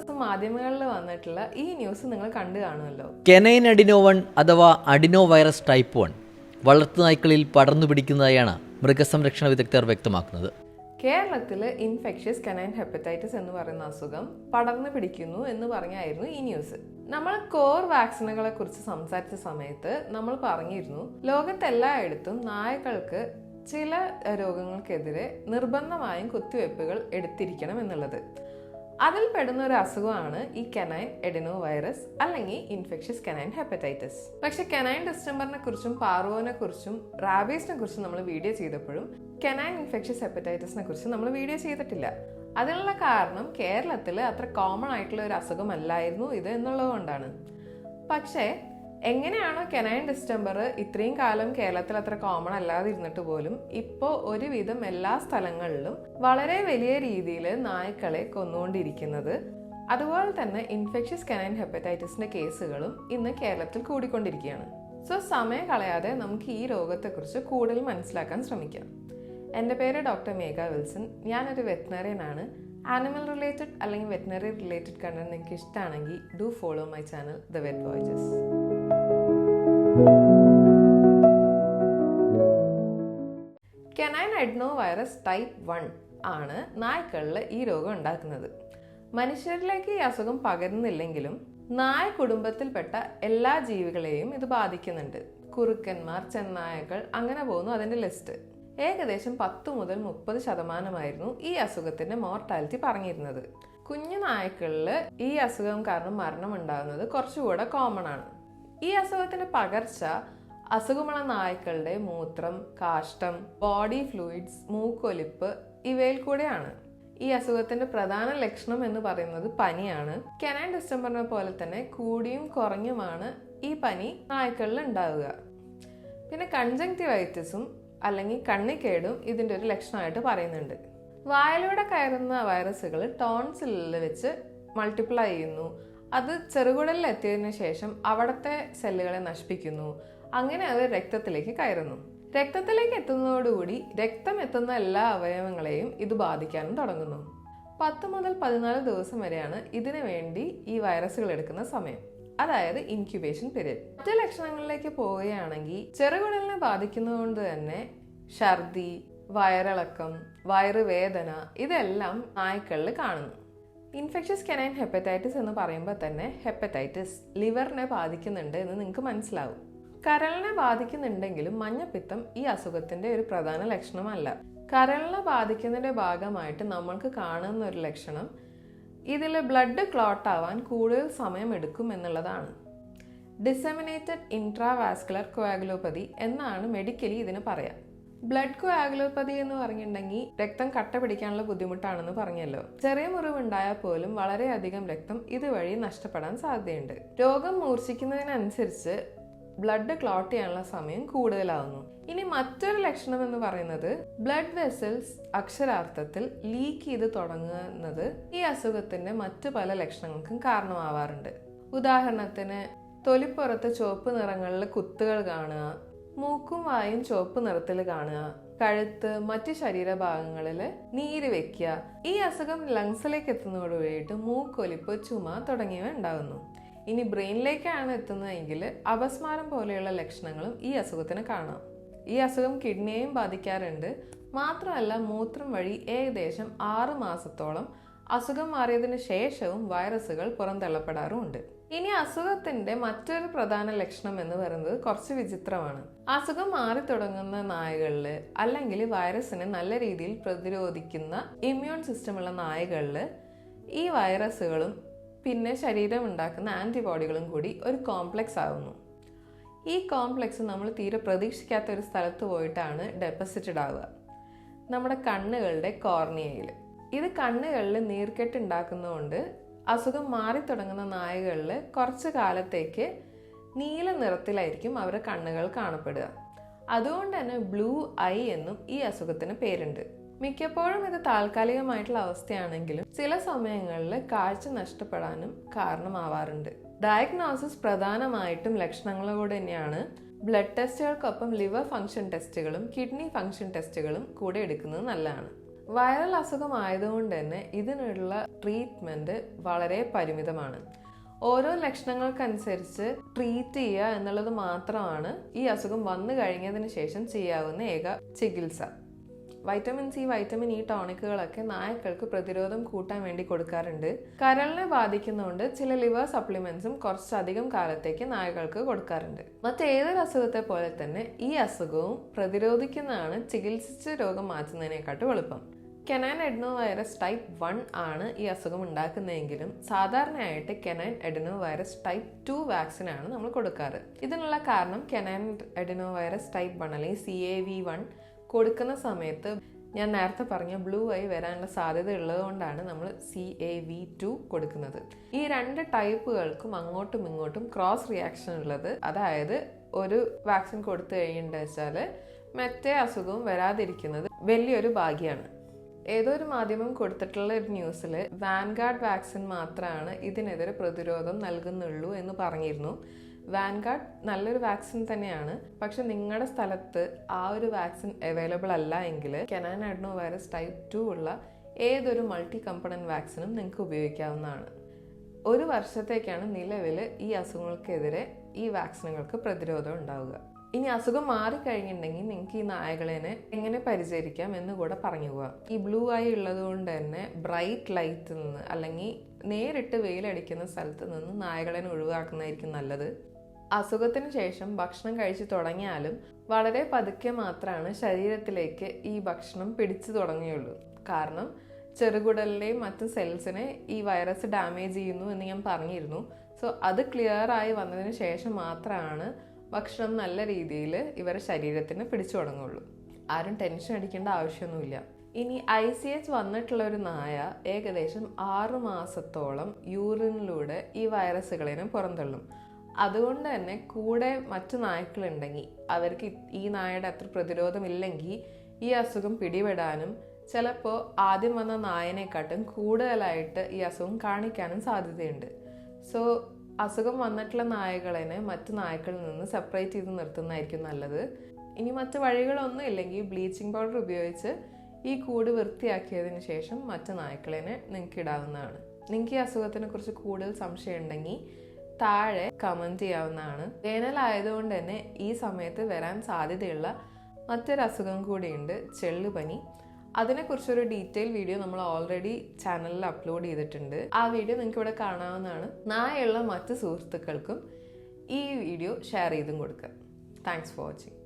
ദിവസം മാധ്യമങ്ങളിൽ വന്നിട്ടുള്ള ഈ ന്യൂസ് നിങ്ങൾ കണ്ടു കാണുമല്ലോ. കെനൈൻ അഡിനോ 1 അഥവാ അഡിനോ വൈറസ് ടൈപ്പ് 1 വളർത്തുനായ്ക്കളിൽ പടർന്നു പിടിക്കുന്നതായാണ് മൃഗസംരക്ഷണ വിദഗ്ധർ വ്യക്തമാക്കുന്നത്. കേരളത്തിൽ ഇൻഫെക്ഷ്യസ് കനൈൻ ഹെപ്പറ്റൈറ്റിസ് എന്ന് പറയുന്ന അസുഖം പടർന്നു പിടിക്കുന്നു എന്ന് പറഞ്ഞായിരുന്നു ഈ ന്യൂസ്. നമ്മൾ കോർ വാക്സിനുകളെ കുറിച്ച് സംസാരിച്ച സമയത്ത് നമ്മൾ പറഞ്ഞിരുന്നു, ലോകത്തെല്ലായിടത്തും നായകൾക്ക് ചില രോഗങ്ങൾക്കെതിരെ നിർബന്ധമായും കുത്തിവയ്പ്പുകൾ എടുത്തിരിക്കണം എന്നുള്ളത്. അതിൽ പെടുന്ന ഒരു അസുഖമാണ് ഈ കനൈൻ അഡിനോ വൈറസ് അല്ലെങ്കിൽ ഇൻഫെക്ഷ്യസ് കനൈൻ ഹെപ്പറ്റൈറ്റിസ്. പക്ഷെ കനൈൻ ഡിസ്റ്റംബറിനെ കുറിച്ചും പാർവോനെ കുറിച്ചും റാബീസിനെ കുറിച്ചും നമ്മൾ വീഡിയോ ചെയ്തപ്പോഴും കനൈൻ ഇൻഫെക്ഷ്യസ് ഹെപ്പറ്റൈറ്റിസിനെ കുറിച്ച് നമ്മൾ വീഡിയോ ചെയ്തിട്ടില്ല. അതിനുള്ള കാരണം കേരളത്തിൽ അത്ര കോമൺ ആയിട്ടുള്ള ഒരു അസുഖമല്ലായിരുന്നു ഇത് എന്നുള്ളത് കൊണ്ടാണ്. പക്ഷേ എങ്ങനെയാണോ കനൈൻ ഡിസ്റ്റംബർ ഇത്രയും കാലം കേരളത്തിൽ അത്ര കോമൺ അല്ലാതെ ഇരുന്നിട്ട് പോലും ഇപ്പോൾ ഒരുവിധം എല്ലാ സ്ഥലങ്ങളിലും വളരെ വലിയ രീതിയിൽ നായ്ക്കളെ കൊന്നുകൊണ്ടിരിക്കുന്നത്, അതുപോലെ തന്നെ ഇൻഫെക്ഷ്യസ് കനൈൻ ഹെപ്പറ്റൈറ്റിസിന്റെ കേസുകളും ഇന്ന് കേരളത്തിൽ കൂടിക്കൊണ്ടിരിക്കുകയാണ്. സോ സമയം കളയാതെ നമുക്ക് ഈ രോഗത്തെക്കുറിച്ച് കൂടുതൽ മനസ്സിലാക്കാൻ ശ്രമിക്കാം. എൻ്റെ പേര് ഡോക്ടർ മേഘ വിൽസൺ. ഞാനൊരു വെറ്റിനറിയൻ ആണ്. ആനിമൽ റിലേറ്റഡ് അല്ലെങ്കിൽ വെറ്റിനറി റിലേറ്റഡ് കണ്ടന്റ് നിങ്ങൾക്ക് ഇഷ്ടമാണെങ്കിൽ do follow my channel the vet voyages. Canine adenovirus type 1 ആണ് നായ്ക്കളിൽ ഈ രോഗം ഉണ്ടാക്കുന്നത്. മനുഷ്യരിലേക്ക് ഈ അസുഖം പകരുന്നില്ലെങ്കിലും നായ കുടുംബത്തിൽപ്പെട്ട എല്ലാ ജീവികളെയും ഇത് ബാധിക്കുന്നുണ്ട്. കുറുക്കന്മാർ, ചെന്നായകൾ, അങ്ങനെ പോകുന്നു അതിന്റെ ലിസ്റ്റ്. ഏകദേശം 10 മുതൽ 30% ഈ അസുഖത്തിന്റെ മോർട്ടാലിറ്റി പറഞ്ഞിരുന്നത്. കുഞ്ഞു നായ്ക്കളിൽ ഈ അസുഖം കാരണം മരണം ഉണ്ടാകുന്നത് കുറച്ചുകൂടെ കോമൺ ആണ്. ഈ അസുഖത്തിന്റെ പകർച്ച അസുഖമുള്ള നായ്ക്കളുടെ മൂത്രം, കാഷ്ടം, ബോഡി ഫ്ലൂയിഡ്സ്, മൂക്കൊലിപ്പ് ഇവയിൽ കൂടെയാണ്. ഈ അസുഖത്തിന്റെ പ്രധാന ലക്ഷണം എന്ന് പറയുന്നത് പനിയാണ്. കനൈൻ ഡിസ്റ്റംബറിനെ പോലെ തന്നെ കൂടിയും കുറഞ്ഞുമാണ് ഈ പനി നായ്ക്കളിൽ ഉണ്ടാവുക. പിന്നെ കൺജങ്ക്റ്റിവൈറ്റിസും അല്ലെങ്കിൽ കണ്ണിക്കേടും ഇതിൻ്റെ ഒരു ലക്ഷണമായിട്ട് പറയുന്നുണ്ട്. വായിലൂടെ കയറുന്ന വൈറസുകൾ ടോൺസിലിൽ വെച്ച് മൾട്ടിപ്ലൈ ചെയ്യുന്നു. അത് ചെറുകുടലിൽ എത്തിയതിനു ശേഷം അവിടുത്തെ സെല്ലുകളെ നശിപ്പിക്കുന്നു. അങ്ങനെ അത് രക്തത്തിലേക്ക് കയറുന്നു. രക്തത്തിലേക്ക് എത്തുന്നതോടുകൂടി രക്തം എത്തുന്ന എല്ലാ അവയവങ്ങളെയും ഇത് ബാധിക്കാനും തുടങ്ങുന്നു. 10 മുതൽ 14 ദിവസം വരെയാണ് ഇതിനു വേണ്ടി ഈ വൈറസുകൾ എടുക്കുന്ന സമയം, അതായത് ഇൻക്യുബേഷൻ പീരീഡ്. മറ്റു ലക്ഷണങ്ങളിലേക്ക് പോവുകയാണെങ്കിൽ ചെറുകുടലിനെ ബാധിക്കുന്നതുകൊണ്ട് തന്നെ ഛർദി, വയറിളക്കം, വയറുവേദന ഇതെല്ലാം നായ്ക്കളിൽ കാണുന്നു. ഇൻഫെക്ഷ്യസ് കനൈൻ ഹെപ്പറ്റൈറ്റിസ് എന്ന് പറയുമ്പോൾ തന്നെ ഹെപ്പറ്റൈറ്റിസ് ലിവറിനെ ബാധിക്കുന്നുണ്ട് എന്ന് നിങ്ങൾക്ക് മനസ്സിലാവും. കരളിനെ ബാധിക്കുന്നുണ്ടെങ്കിലും മഞ്ഞപ്പിത്തം ഈ അസുഖത്തിന്റെ ഒരു പ്രധാന ലക്ഷണമല്ല. കരളിനെ ബാധിക്കുന്നതിന്റെ ഭാഗമായിട്ട് നമ്മൾക്ക് കാണുന്ന ഒരു ലക്ഷണം ഇതിൽ ബ്ലഡ് ക്ലോട്ട് ആവാൻ കൂടുതൽ സമയം എടുക്കും എന്നുള്ളതാണ്. ഡിസെമിനേറ്റഡ് ഇൻട്രാവാസ്കുലർ കോയാഗുലോപ്പതി എന്നാണ് മെഡിക്കലി ഇതിന് പറയാം. ബ്ലഡ് കോയാഗുലോപ്പതി എന്ന് പറഞ്ഞിട്ടുണ്ടെങ്കിൽ രക്തം കട്ട പിടിക്കാനുള്ള ബുദ്ധിമുട്ടാണെന്ന് പറഞ്ഞല്ലോ. ചെറിയ മുറിവുണ്ടായാൽ പോലും വളരെയധികം രക്തം ഇതുവഴി നഷ്ടപ്പെടാൻ സാധ്യതയുണ്ട്. രോഗം മൂർച്ഛിക്കുന്നതിനനുസരിച്ച് ബ്ലഡ് ക്ലോട്ട് ചെയ്യാനുള്ള സമയം കൂടുതലാവുന്നു. ഇനി മറ്റൊരു ലക്ഷണം എന്ന് പറയുന്നത് ബ്ലഡ് വെസൽസ് അക്ഷരാർത്ഥത്തിൽ ലീക്ക് ചെയ്ത് തുടങ്ങുന്നത് ഈ അസുഖത്തിന്റെ മറ്റു പല ലക്ഷണങ്ങൾക്കും കാരണമാവാറുണ്ട്. ഉദാഹരണത്തിന് തൊലിപ്പുറത്ത് ചുവപ്പ് നിറങ്ങളിലെ കുത്തുകൾ കാണുക, മൂക്കും വായും ചുവപ്പ് നിറത്തിൽ കാണുക, കഴുത്ത്, മറ്റ് ശരീരഭാഗങ്ങളിൽ നീര് വെക്കുക. ഈ അസുഖം ലങ്സിലേക്ക് എത്തുന്നതോടുകൂടിയിട്ട് മൂക്കൊലിപ്പ്, ചുമ തുടങ്ങിയവ ഉണ്ടാകുന്നു. ഇനി ബ്രെയിനിലേക്കാണ് എത്തുന്നതെങ്കിൽ അപസ്മാരം പോലെയുള്ള ലക്ഷണങ്ങളും ഈ അസുഖത്തിന് കാണാം. ഈ അസുഖം കിഡ്നിയെയും ബാധിക്കാറുണ്ട്. മാത്രമല്ല മൂത്രം വഴി ഏകദേശം 6 മാസത്തോളം അസുഖം മാറിയതിനു ശേഷവും വൈറസുകൾ പുറന്തള്ളപ്പെടാറുമുണ്ട്. ഇനി അസുഖത്തിന്റെ മറ്റൊരു പ്രധാന ലക്ഷണം എന്ന് പറയുന്നത് കുറച്ച് വിചിത്രമാണ്. അസുഖം മാറി തുടങ്ങുന്ന നായകളിൽ അല്ലെങ്കിൽ വൈറസിനെ നല്ല രീതിയിൽ പ്രതിരോധിക്കുന്ന ഇമ്മ്യൂൺ സിസ്റ്റമുള്ള നായകളിൽ ഈ വൈറസുകളും പിന്നെ ശരീരം ഉണ്ടാക്കുന്ന ആന്റിബോഡികളും കൂടി ഒരു കോംപ്ലക്സ് ആകുന്നു. ഈ കോംപ്ലക്സ് നമ്മൾ തീരെ പ്രതീക്ഷിക്കാത്ത ഒരു സ്ഥലത്ത് പോയിട്ടാണ് ഡെപ്പോസിറ്റഡ് ആവുക, നമ്മുടെ കണ്ണുകളുടെ കോർണിയയിൽ. ഇത് കണ്ണുകളിൽ നീർക്കെട്ട് ഉണ്ടാക്കുന്നതുകൊണ്ട് അസുഖം മാറി തുടങ്ങുന്ന നായകളിൽ കുറച്ച് കാലത്തേക്ക് നീല നിറത്തിലായിരിക്കും അവരുടെ കണ്ണുകൾ കാണപ്പെടുക. അതുകൊണ്ട് തന്നെ ബ്ലൂ ഐ എന്നും ഈ അസുഖത്തിന് പേരുണ്ട്. മിക്കപ്പോഴും ഇത് താൽക്കാലികമായിട്ടുള്ള അവസ്ഥയാണെങ്കിലും ചില സമയങ്ങളിൽ കാഴ്ച നഷ്ടപ്പെടാനും കാരണമാവാറുണ്ട്. ഡയഗ്നോസിസ് പ്രധാനമായിട്ടും ലക്ഷണങ്ങളോട് തന്നെയാണ്. ബ്ലഡ് ടെസ്റ്റുകൾക്കൊപ്പം ലിവർ ഫംഗ്ഷൻ ടെസ്റ്റുകളും കിഡ്നി ഫംഗ്ഷൻ ടെസ്റ്റുകളും കൂടെ എടുക്കുന്നത് നല്ലതാണ്. വൈറൽ അസുഖമായതുകൊണ്ട് തന്നെ ഇതിനുള്ള ട്രീറ്റ്മെൻറ്റ് വളരെ പരിമിതമാണ്. ഓരോ ലക്ഷണങ്ങൾക്കനുസരിച്ച് ട്രീറ്റ് ചെയ്യുക എന്നുള്ളത് മാത്രമാണ് ഈ അസുഖം വന്നു കഴിഞ്ഞതിന് ശേഷം ചെയ്യാവുന്ന ഏക ചികിത്സ. വൈറ്റമിൻ സി, വൈറ്റമിൻ ഇ ടോണിക്കുകളൊക്കെ നായ്ക്കൾക്ക് പ്രതിരോധം കൂട്ടാൻ വേണ്ടി കൊടുക്കാറുണ്ട്. കരളിനെ ബാധിക്കുന്നതുകൊണ്ട് ചില ലിവർ സപ്ലിമെന്റ്സും കുറച്ചധികം കാലത്തേക്ക് നായകൾക്ക് കൊടുക്കാറുണ്ട്. മറ്റേതൊരു അസുഖത്തെ പോലെ തന്നെ ഈ അസുഖവും പ്രതിരോധിക്കുന്നതാണ് ചികിത്സിച്ച് രോഗം മാറ്റുന്നതിനെക്കാട്ടും എളുപ്പം. കെനൈൻ അഡിനോവൈറസ് ടൈപ്പ് 1 ആണ് ഈ അസുഖം ഉണ്ടാക്കുന്നതെങ്കിലും സാധാരണയായിട്ട് കെനൈൻ അഡിനോവൈറസ് ടൈപ്പ് 2 വാക്സിനാണ് നമ്മൾ കൊടുക്കാറ്. ഇതിനുള്ള കാരണം കെനൈൻ അഡിനോവൈറസ് ടൈപ്പ് 1 അല്ലെങ്കിൽ CAV1 കൊടുക്കുന്ന സമയത്ത് ഞാൻ നേരത്തെ പറഞ്ഞ ബ്ലൂ ഐ വരാനുള്ള സാധ്യത ഉള്ളതുകൊണ്ടാണ് നമ്മൾ CAV2 കൊടുക്കുന്നത്. ഈ 2 ടൈപ്പുകൾക്കും അങ്ങോട്ടും ഇങ്ങോട്ടും ക്രോസ് റിയാക്ഷൻ ഉള്ളത്. അതായത് ഒരു വാക്സിൻ കൊടുത്തു കഴിഞ്ഞിട്ട് വെച്ചാൽ മറ്റേ അസുഖവും വരാതിരിക്കുന്നത് വലിയൊരു ഭാഗ്യമാണ്. ഏതോ ഒരു മാധ്യമം കൊടുത്തിട്ടുള്ള ഒരു ന്യൂസിൽ വാൻഗാർഡ് വാക്സിൻ മാത്രമാണ് ഇതിനെതിരെ പ്രതിരോധം നൽകുന്നുള്ളൂ എന്ന് പറഞ്ഞിരുന്നു. വാൻഗാർഡ് നല്ലൊരു വാക്സിൻ തന്നെയാണ്. പക്ഷെ നിങ്ങളുടെ സ്ഥലത്ത് ആ ഒരു വാക്സിൻ അവൈലബിൾ അല്ല എങ്കിൽ കെനൈൻ അഡിനോവൈറസ് ടൈപ്പ് 2 ഉള്ള ഏതൊരു മൾട്ടി കമ്പണന്റ് വാക്സിനും നിങ്ങൾക്ക് ഉപയോഗിക്കാവുന്നതാണ്. 1 വർഷത്തേക്കാണ് നിലവിൽ ഈ അസുഖങ്ങൾക്കെതിരെ ഈ വാക്സിനുകൾക്ക് പ്രതിരോധം ഉണ്ടാവുക. ഇനി അസുഖം മാറിക്കഴിഞ്ഞിട്ടുണ്ടെങ്കിൽ നിങ്ങൾക്ക് ഈ നായകളെ എങ്ങനെ പരിചരിക്കാം എന്ന് കൂടെ പറഞ്ഞു പോവാം. ഈ ബ്ലൂ ഐ ഉള്ളത് കൊണ്ട് തന്നെ ബ്രൈറ്റ് ലൈറ്റിൽ നിന്ന് അല്ലെങ്കിൽ നേരിട്ട് വെയിലടിക്കുന്ന സ്ഥലത്ത് നിന്ന് നായകളെ ഒഴിവാക്കുന്നതായിരിക്കും നല്ലത്. അസുഖത്തിന് ശേഷം ഭക്ഷണം കഴിച്ചു തുടങ്ങിയാലും വളരെ പതുക്കെ മാത്രമാണ് ശരീരത്തിലേക്ക് ഈ ഭക്ഷണം പിടിച്ചു തുടങ്ങിയുള്ളൂ. കാരണം ചെറുകുടലിലെയും മറ്റ് സെൽസിനെ ഈ വൈറസ് ഡാമേജ് ചെയ്യുന്നു എന്ന് ഞാൻ പറഞ്ഞിരുന്നു. സോ അത് ക്ലിയർ ആയി വന്നതിന് ശേഷം മാത്രമാണ് ഭക്ഷണം നല്ല രീതിയിൽ ഇവരുടെ ശരീരത്തിന് പിടിച്ചു തുടങ്ങുള്ളൂ. ആരും ടെൻഷൻ അടിക്കേണ്ട ആവശ്യമൊന്നുമില്ല. ഇനി ICH വന്നിട്ടുള്ള ഒരു നായ ഏകദേശം 6 മാസത്തോളം യൂറിനിലൂടെ ഈ വൈറസുകളെ പുറന്തള്ളും. അതുകൊണ്ട് തന്നെ കൂടെ മറ്റു നായ്ക്കളുണ്ടെങ്കിൽ അവർക്ക് ഈ നായയുടെ അത്ര പ്രതിരോധമില്ലെങ്കിൽ ഈ അസുഖം പിടിപെടാനും ചിലപ്പോൾ ആദ്യം വന്ന നായനെക്കാട്ടും കൂടുതലായിട്ട് ഈ അസുഖം കാണിക്കാനും സാധ്യതയുണ്ട്. സോ അസുഖം വന്നിട്ടുള്ള നായകളെ മറ്റു നായ്ക്കളിൽ നിന്ന് സെപ്പറേറ്റ് ചെയ്ത് നിർത്തുന്നതായിരിക്കും നല്ലത്. ഇനി മറ്റു വഴികളൊന്നും ഇല്ലെങ്കിൽ ബ്ലീച്ചിങ് പൗഡർ ഉപയോഗിച്ച് ഈ കൂട് വൃത്തിയാക്കിയതിന് ശേഷം മറ്റു നായ്ക്കളെ നിങ്ങൾക്ക് ഇടാവുന്നതാണ്. നിങ്ങൾക്ക് ഈ അസുഖത്തിനെ കുറിച്ച് കൂടുതൽ സംശയം ഉണ്ടെങ്കിൽ താഴെ കമൻറ്റ് ചെയ്യാവുന്നതാണ്. വേനലായതുകൊണ്ട് തന്നെ ഈ സമയത്ത് വരാൻ സാധ്യതയുള്ള മറ്റൊരു അസുഖം കൂടിയുണ്ട്, ചെള്ളുപനി. അതിനെക്കുറിച്ചൊരു ഡീറ്റെയിൽ വീഡിയോ നമ്മൾ ഓൾറെഡി ചാനലിൽ അപ്ലോഡ് ചെയ്തിട്ടുണ്ട്. ആ വീഡിയോ നിങ്ങൾക്ക് ഇവിടെ കാണാവുന്നതാണ്. നായുള്ള മറ്റ് സുഹൃത്തുക്കൾക്കും ഈ വീഡിയോ ഷെയർ ചെയ്തും കൊടുക്കുക. Thanks for watching.